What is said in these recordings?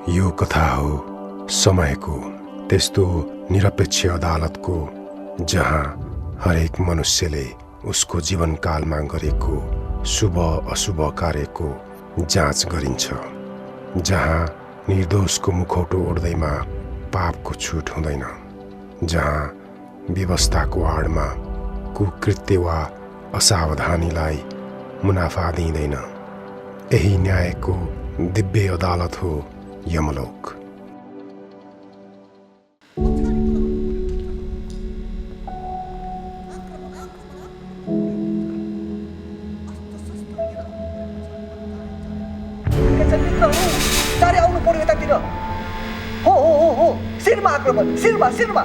यो कथा हो समयको, त्यस्तो निरपेक्ष अदालतको जहाँ हरेक मनुष्यले उसको जीवनकालमा गरेको शुभ अशुभ कार्यको जाँच गरिन्छ, जहाँ निर्दोषको मुखौटो ओढ्दैमा पापको छुट हुँदैन, जहाँ व्यवस्थाको आडमा कुकृत्य वा असावधानीलाई मुनाफा दिँदैन। यही न्यायको दिव्य अदालत हो यमलोक। सिरमा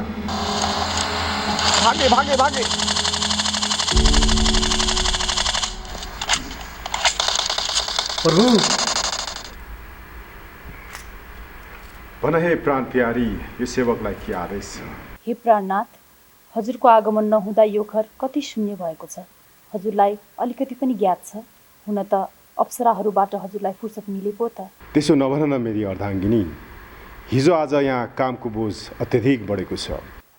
भागे भागे भागे। प्रभु भन हे प्राण प्यारी, यो सेवकलाई के आदेश छ? हे प्राणनाथ, हजुरको आगमन नहुँदा यो घर कति शून्य भएको छ। हजुरलाई अलिकति पनि ज्ञात छ? हुन त अप्सराहरूबाट हजुरलाई फुर्सद मिले पो त। त्यसो नभन न मेरी अर्धाङ्गिनी, हिजो आज यहाँ कामको बोझ अत्यधिक बढेको छ।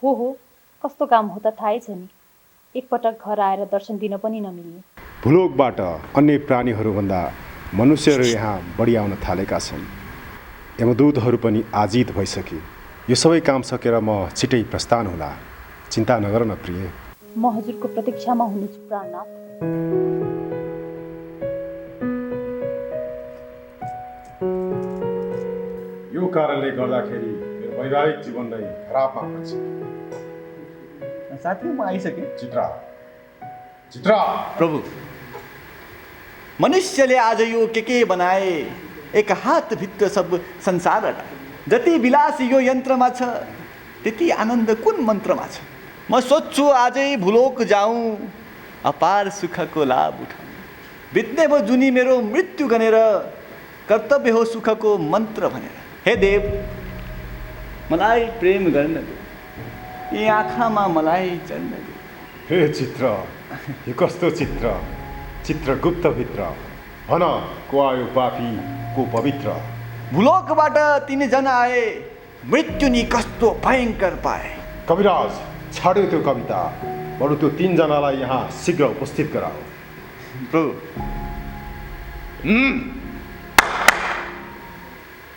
हो, कस्तो काम हो त थाहै छ नि। एकपटक घर आएर दर्शन दिन पनि नमिल्ने। भूलोकबाट अन्य प्राणीहरूभन्दा मनुष्यहरू यहाँ बढी आउन थालेका छन्। यमदूतहरू पनि आजित भइसके। यो सबै काम सकेर म छिटै प्रस्थान होला। चिन्ता नगर न प्रिय। म हजुरको प्रतीक्षामा हुनेछु प्राणनाथ। यो कारणले गर्दाखेरि मेरो वैवाहिक जीवन नै खराबमा पर्छ। साथी म आइसकेँ। चित्रा प्रभु, मनुष्यले आज यो के बनाए, एक हातभित्र सब संसार हटा। जति विलास यो यन्त्रमा छ, त्यति आनन्द कुन मन्त्रमा छ। म सोच्छु आजै भूलोक जाउँ, अपार सुखको लाभ उठाउँ। बित्ने भयो जुनी मेरो मृत्यु गनेर, कर्तव्य हो सुखको मन्त्र भनेर। हे देव, मलाई प्रेम गर्न दे, यी आँखामा मलाई चल्न दे। हे चित्र, यो कस्तो चित्र? चित्रगुप्तभित्र भन, को आयो पापी, को पवित्र? भूलोकबाट तिनजना आए, मृत्यु नि कस्तो भयङ्कर पाए। कविराज, छाड्यो त्यो कविता, बरु त्यो तीनजनालाई यहाँ शीघ्र उपस्थित गराओ। प्रभु,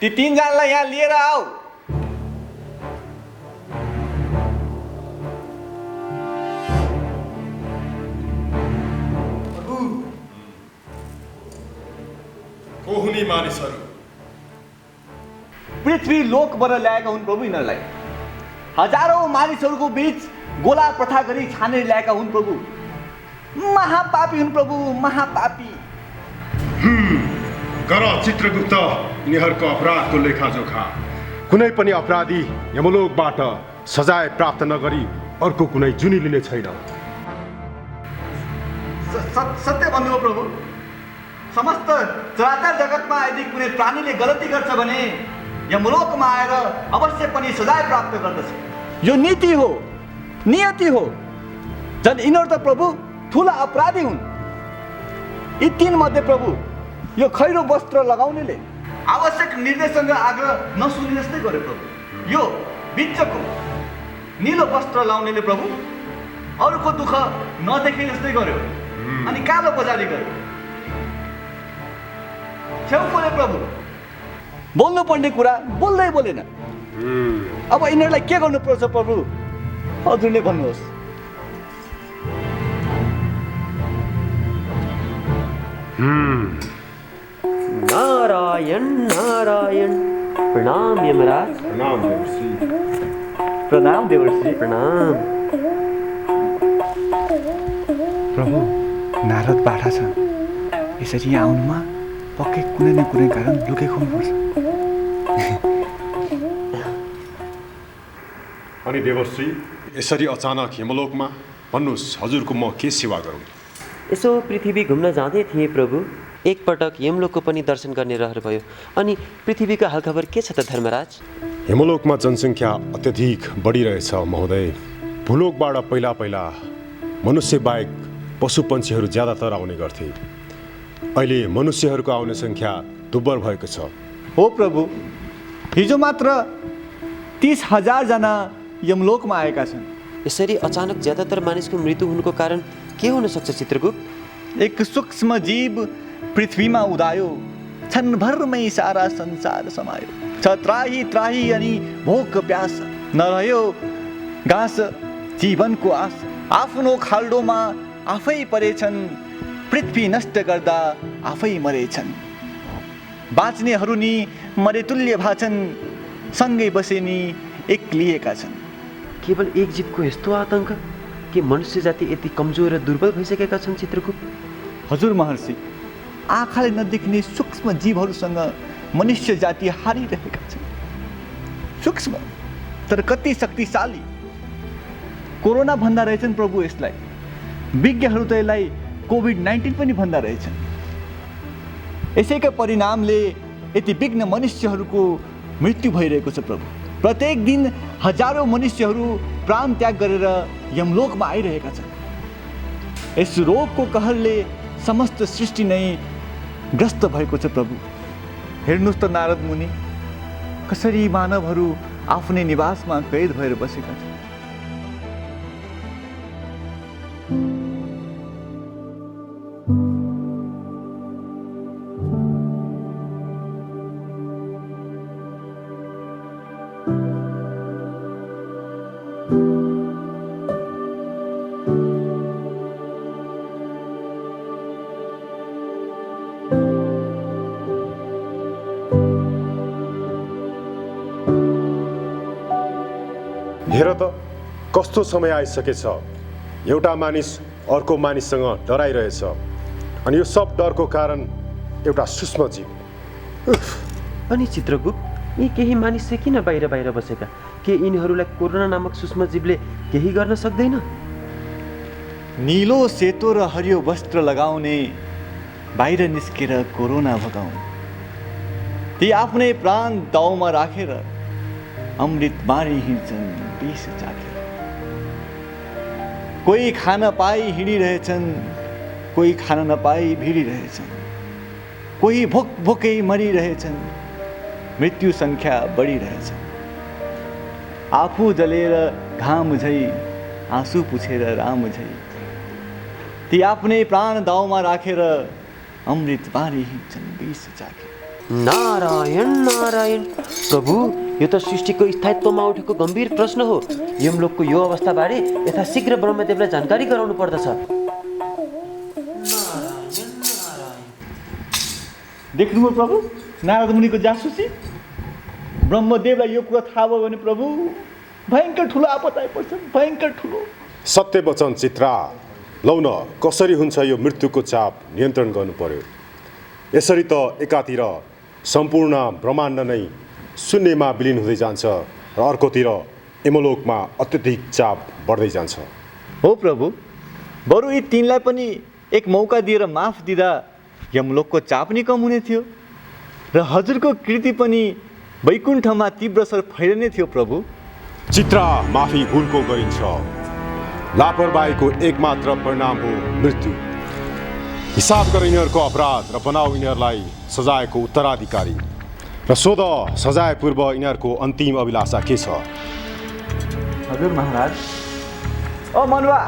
ती तीनजनालाई यहाँ लिएर आऊ। कोहुनी मानिसहरू पृथ्वी लोकबाट ल्याएका हुन् प्रभु। यिनीहरूलाई हजारौँ मानिसहरूको बीच गोला प्रथा गरी छानेर ल्याएका हुन् प्रभु। महापापी हुन् प्रभु, महापापी। गर चित्रगुप्त यिनीहरूको अपराधको लेखाजोखा। कुनै पनि अपराधी यमलोकबाट सजाय प्राप्त नगरी अर्को कुनै जुनी लिने छैन। सत्य भन्नुभयो प्रभु। समस्त चराचर जगतमा यदि कुनै प्राणीले गलती गर्छ भने यमलोकमा आएर अवश्य पनि सजाय प्राप्त गर्दछ। यो नीति हो, नियति हो। झन् यिनीहरू त प्रभु ठुला अपराधी हुन्। यी तीन मध्ये प्रभु यो खैरो वस्त्र लगाउनेले आवश्यक निर्देशन र आग्रह नसुने जस्तै गर्यो प्रभु। यो बिचको निलो वस्त्र लाउनेले प्रभु अरूको दुःख नदेखे जस्तै गर्यो, अनि कालो बजारी गर्यो। छेउकोले प्रभु बोल्नु पर्ने कुरा बोल्दै बोलेन। अब यिनीहरूलाई के गर्नुपर्छ प्रभु, हजुरले भन्नुहोस्। नारायण नारायण। प्रणाम यमराज। प्रणाम देवर्षि। प्रणाम देवर्षि। प्रणाम। प्रभु, नारद बाठा छन्। यसरी यहाँ आउनुमा पक्कै कुनै न कुनै कारण लुकेको हुनुपर्छ। अनि देवर्षि, यसरी अचानक यमलोकमा भन्नुहोस्, हजुरको म के सेवा गरौँ? यसो पृथ्वी घुम्न जाँदै थिएँ प्रभु। एकपटक यमलोकको पनि दर्शन गर्ने रहर भयो। अनि पृथ्वीको हालखबर के छ त धर्मराज? यमलोकमा जनसङ्ख्या अत्यधिक बढिरहेछ महोदय। भूलोकबाट पहिला पहिला मनुष्य बाहेक पशु पन्छीहरू ज्यादातर आउने गर्थे। अहिले मनुष्यहरूको आउने सङ्ख्या दुब्बर भएको छ। हो प्रभु, हिजो मात्र 30,000 जना यमलोकमा आएका छन्। यसरी अचानक ज्यादातर मानिसको मृत्यु हुनुको कारण के हुन सक्छ चित्रगुप्त? एक सूक्ष्म जीव पृथ्वीमा उदायो, क्षणभरमै सारा संसार समायो। छ त्राही त्राही अनि भोक प्यास, नरह्यो घाँस जीवनको आस। आफ्नो खाल्डोमा आफै परेछन्, पृथ्वी नष्ट गर्दा आफै मरेछन्। बाँच्नेहरू नि मरेतुल्य भाछन्, सँगै बसे नि एक्लिएका छन्। केवल एक जीवको यस्तो आतंक? के मनुष्य जाति यति कमजोर र दुर्बल भइसकेका छन् चित्रगुप्त? हजुर महर्षि, आँखाले नदेख्ने सूक्ष्म जीवहरूसँग मनुष्य जाति हारिरहेका छन्। सूक्ष्म तर कति शक्तिशाली। कोरोना भन्दा रहेछन् प्रभु यसलाई। विज्ञहरू त यसलाई कोभिड-19 पनि भन्दा रहेछन्। यसैका परिणामले यति विघ्न मनुष्यहरूको मृत्यु भइरहेको छ प्रभु। प्रत्येक दिन हजारौँ मनुष्यहरू प्राण त्याग गरेर यमलोकमा आइरहेका छन्। यस रोगको कहरले समस्त सृष्टि नै ग्रस्त भएको छ प्रभु। हेर्नुहोस् त नारद मुनि, कसरी मानवहरू आफ्नै निवासमा कैद भएर बसेका छन्। हेर त कस्तो समय आइसकेछ। एउटा मानिस अर्को मानिससँग डराइरहेछ, अनि यो सब डरको कारण एउटा सूक्ष्म जीव। अनि चित्रगुप्त, यी केही मानिस चाहिँ किन बाहिर बाहिर बसेका? के यिनीहरूलाई कोरोना नामक सूक्ष्म जीवले केही गर्न सक्दैन? नीलो सेतो र हरियो वस्त्र लगाउने बाहिर निस्केर कोरोना भगाउने, ती आफ्नै प्राण दाउमा राखेर अमृत बाँडी हिँड्छन् विष चाखेर। कोही खान पाई हिँडिरहेछन्, कोही खान नपाई भिडिरहेछन्, कोही भोक भोकै मरिरहेछन्, मृत्यु सङ्ख्या बढिरहेछ। आफू जलेर घाम झै, आँसु पुछेर राम झै, ती आफ्नै प्राण दाउमा राखेर अमृत बाँडी हिँड्छन् विष चाखेर। नारायण नारायण प्रभु, यो त सृष्टिको स्थायित्वमा उठेको गम्भीर प्रश्न हो। यमलोकको यो अवस्थाबारे यथाशीघ्र ब्रह्मदेवलाई जानकारी गराउनु पर्दछ। देख्नुभयो प्रभु, नारद मुनिको जासुसी। ब्रह्मदेवलाई यो कुरा थाहा भयो भने प्रभु भयङ्कर ठुलो आपत आइपर्छ, भयङ्कर ठुलो। सत्य वचन चित्रा। लौ न, कसरी हुन्छ यो मृत्युको चाप नियन्त्रण गर्नु पर्यो। यसरी त एकातिर सम्पूर्ण ब्रह्माण्ड नै शून्यमा विलिन हुँदै जान्छ र अर्कोतिर यमलोकमा अत्यधिक चाप बढ्दै जान्छ। हो प्रभु, बरु यी तिनलाई पनि एक मौका दिएर माफ दिँदा यमलोकको चाप नि कम हुने थियो र हजुरको कृति पनि वैकुण्ठमा तीव्रसर फैलिने थियो प्रभु। चित्रा, माफी भुलको गरिन्छ। लापरवाहीको एकमात्र परिणाम हो मृत्यु। हिसाब गर यिनीहरूको अपराध र बनाऊ यिनीहरूलाई सजायको उत्तराधिकारी र सोध सजाय पूर्व यिनीहरूको अन्तिम अभिलाषा के छ। हजुर महाराज। ओ मनुवा,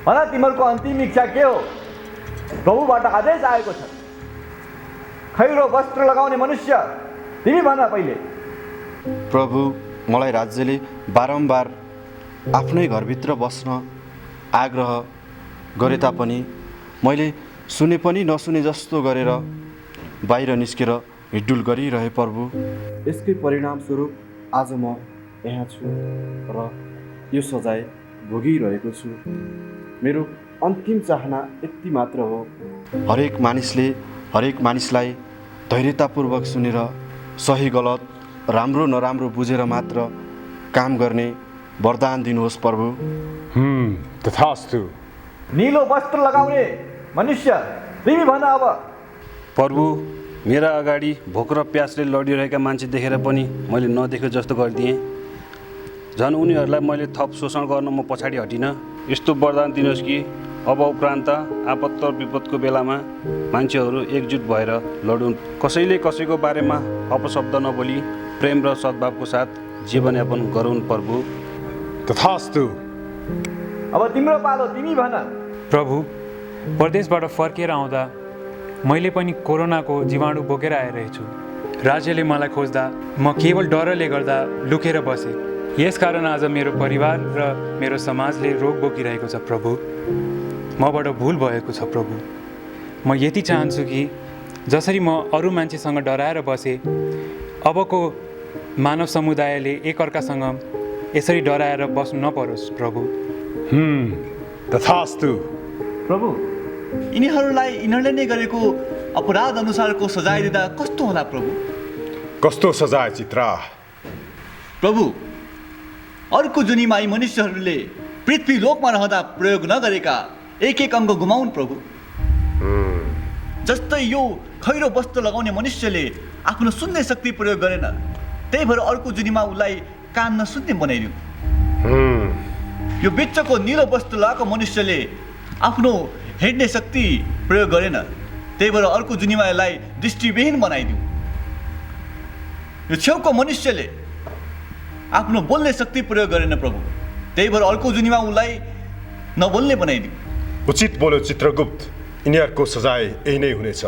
भन तिमीहरूको अन्तिम इच्छा के हो? प्रभुबाट आदेश आएको छ। खैरो वस्त्र लगाउने मनुष्य, तिमी भन पहिले। प्रभु, मलाई राज्यले बारम्बार आफ्नै घरभित्र बस्न आग्रह गरे तापनि मैले सुने पनि नसुने जस्तो गरेर बाहिर निस्केर हिड्डुल गरिरहे प्रभु। यसकै परिणामस्वरूप आज म यहाँ छु र यो सजाय भोगिरहेको छु। मेरो अन्तिम चाहना यति मात्र हो, हरेक मानिसले हरेक मानिसलाई धैर्यतापूर्वक सुनेर सही गलत राम्रो नराम्रो बुझेर मात्र काम गर्ने वरदान दिनुहोस् प्रभु। तथास्तु। नीलो वस्त्र लगाउने मनुष्य, तिमी भन अब। प्रभु, मेरा अगाडि भोक र प्यासले लडिरहेका मान्छे देखेर पनि मैले नदेखेको जस्तो गरिदिएँ। झन् उनीहरूलाई मैले थप शोषण गर्न म पछाडि हटिनँ। यस्तो वरदान दिनुहोस् कि अब उपरान्त आपत र विपदको बेलामा मान्छेहरू एकजुट भएर लडुन्। कसैले कसैको बारेमा अपशब्द नबोली प्रेम र सद्भावको साथ जीवनयापन गरौँ प्रभु। तथास्तु। अब तिम्रो पालो, तिमी भन। प्रभु, परदेशबाट फर्केर आउँदा मैले पनि कोरोनाको जीवाणु बोकेर आइरहेछु। राज्यले मलाई खोज्दा म केवल डरले गर्दा लुकेर बसेँ। यसकारण आज मेरो परिवार र मेरो समाजले रोग बोकिरहेको छ प्रभु। मबाट भुल भएको छ प्रभु। म यति चाहन्छु कि जसरी म अरू मान्छेसँग डराएर बसेँ, अबको मानव समुदायले एकअर्कासँग यसरी डराएर बस्नु नपरोस् प्रभु। तथास्तु। प्रभु, यिनीहरूले नै गरेको अपराध अनुसारको सजाय दिँदा कस्तो होला प्रभु? कस्तो सजाय चित्रा? प्रभु, अर्को जुनीमा यी मनुष्यहरूले पृथ्वी लोकमा रहँदा प्रयोग नगरेका एक एक अङ्ग गुमाउन् प्रभु। जस्तै यो खैरो वस्त्र लगाउने मनुष्यले आफ्नो सुन्ने शक्ति प्रयोग गरेन, त्यही भएर अर्को जुनीमा उसलाई कान नसुन्ने बनाइदियो। यो बिचको निलो वस्त्र लगाएको मनुष्यले आफ्नो हेर्ने शक्ति प्रयोग गरेन, त्यही भएर अर्को जुनीमा यसलाई दृष्टिविहीन बनाइदियो। यो छेउको मनुष्यले आफ्नो बोल्ने शक्ति प्रयोग गरेन प्रभु, त्यही भएर अर्को जुनीमा उसलाई नबोल्ने बनाइदियो। उचित बोल्यो चित्रगुप्त, यिनीहरूको सजाय यही नै हुनेछ।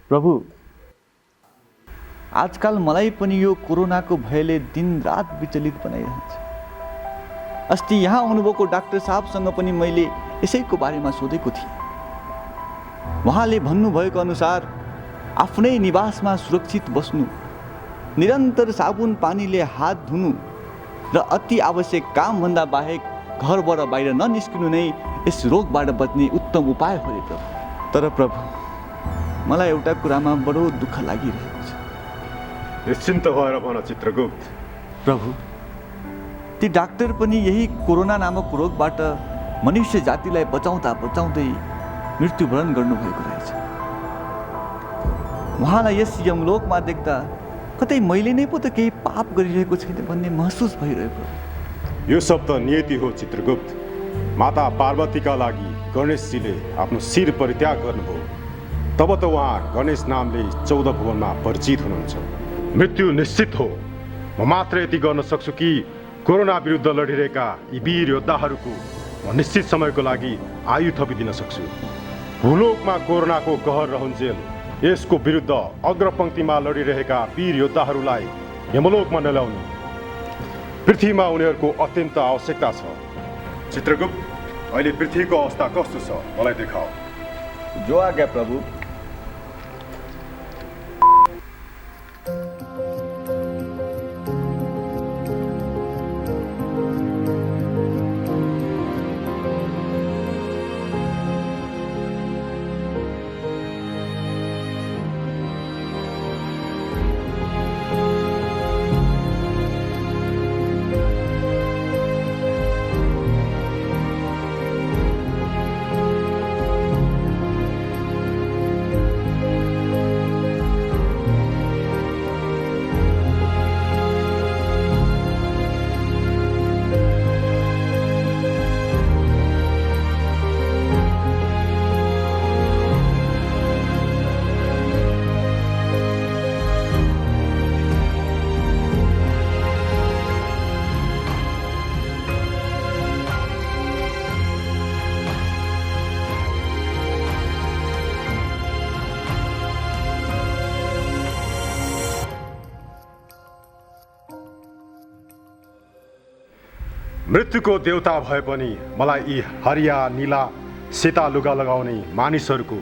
प्रभु, आजकल मलाई पनि यो कोरोनाको भयले दिनरात विचलित बनाइरहन्छ। अस्ति यहाँ आउनुभएको डाक्टर साहबसँग पनि मैले यसैको बारेमा सोधेको थिएँ। उहाँले भन्नुभएको अनुसार आफ्नै निवासमा सुरक्षित बस्नु, निरन्तर साबुन पानीले हात धुनु र अति आवश्यक कामभन्दा बाहेक घरबाट बाहिर ननिस्किनु नै यस रोगबाट बच्ने उत्तम उपाय हो रे प्रभु। तर प्रभु, मलाई एउटा कुरामा बडो दुःख लागिरहेको छ। निश्चिन्त भएर भन चित्रगुप्त। प्रभु, ती डाक्टर पनि यही कोरोना नामक रोगबाट मनुष्य जातिलाई बचाउँदा बचाउँदै मृत्युवरण गर्नुभएको रहेछ। उहाँलाई यस यमलोकमा देख्दा कतै मैले नै पो त केही पाप गरिरहेको छैन भन्ने महसुस भइरहेको। यो सब त नियति हो चित्रगुप्त। माता पार्वतीका लागि गणेशजीले आफ्नो शिर परित्याग गर्नुभयो, तब त उहाँ गणेश नामले 14 भुवनमा परिचित हुनुहुन्छ। मृत्यु निश्चित हो। म मात्र यति गर्न सक्छु कि कोरोना विरुद्ध लडिरहेका यी वीर योद्धाहरूको म निश्चित समयको लागि आयु थपिदिन सक्छु। भूलोकमा कोरोनाको कहर रहन्जेल यसको विरुद्ध अग्रपङ्क्तिमा लडिरहेका वीर योद्धाहरूलाई यमलोकमा नल्याउनु पृथ्वीमा उनीहरूको अत्यन्त आवश्यकता छ। चित्रगुप्त, अहिले पृथ्वीको अवस्था कस्तो छ मलाई देखाऊ। जो आज्ञा प्रभु। मृत्युको देवता भए पनि मलाई यी हरिया नीला सेता लुगा लगाउने मानिसहरूको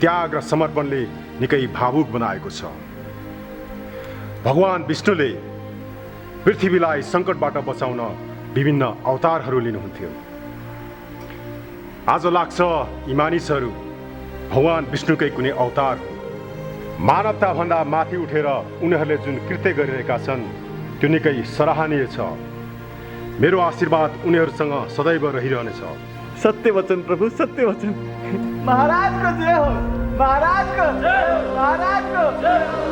त्याग र समर्पणले निकै भावुक बनाएको छ। भगवान विष्णुले पृथ्वीलाई सङ्कटबाट बचाउन विभिन्न अवतारहरू लिनुहुन्थ्यो। आज लाग्छ यी मानिसहरू भगवान विष्णुकै कुनै अवतार हो। मानवताभन्दा माथि उठेर उनीहरूले जुन कृत्य गरिरहेका छन् त्यो निकै सराहनीय छ। मेरो आशीर्वाद उनीहरूसँग सदैव रहिरहनेछ। सत्य वचन प्रभु, सत्य वचन। महाराजको जय हो, महाराजको जय हो, महाराजको जय हो।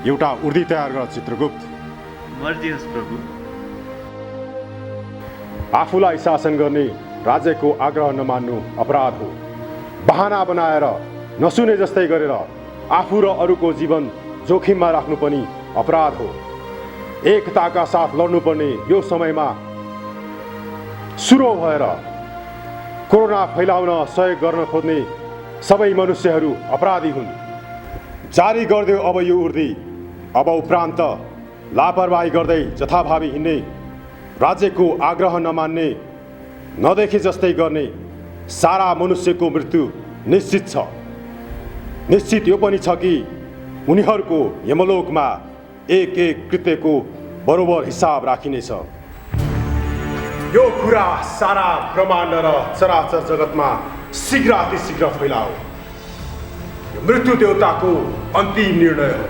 एउटा उर्दी तयार गर चित्रगुप्त। मर्जी होस् प्रभु। आफूलाई शासन गर्ने राज्यको आग्रह नमान्नु अपराध हो। बहाना बनाएर नसुने जस्तै गरेर आफू र अरूको जीवन जोखिममा राख्नु पनि अपराध हो। एकताका साथ लड्नुपर्ने यो समयमा सुरु भएर कोरोना फैलाउन सहयोग गर्न खोज्ने सबै मनुष्यहरू अपराधी हुन्। जारी गरिदेऊ अब यो उर्दी। अब उपरान्त लापरवाही गर्दै जथाभावी हिँड्ने, राज्यको आग्रह नमान्ने, नदेखे जस्तै गर्ने सारा मनुष्यको मृत्यु निश्चित छ। निश्चित यो पनि छ कि उनीहरूको यमलोकमा एक एक कृत्यको बरोबर हिसाब राखिनेछ। यो कुरा सारा ब्रह्माण्ड र चराचर जगतमा शीघ्र फैलाओ। यो मृत्यु देवताको अन्तिम निर्णय हो।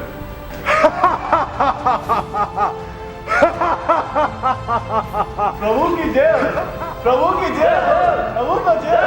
प्रभु की जय, प्रभु की जय, प्रभु का जय।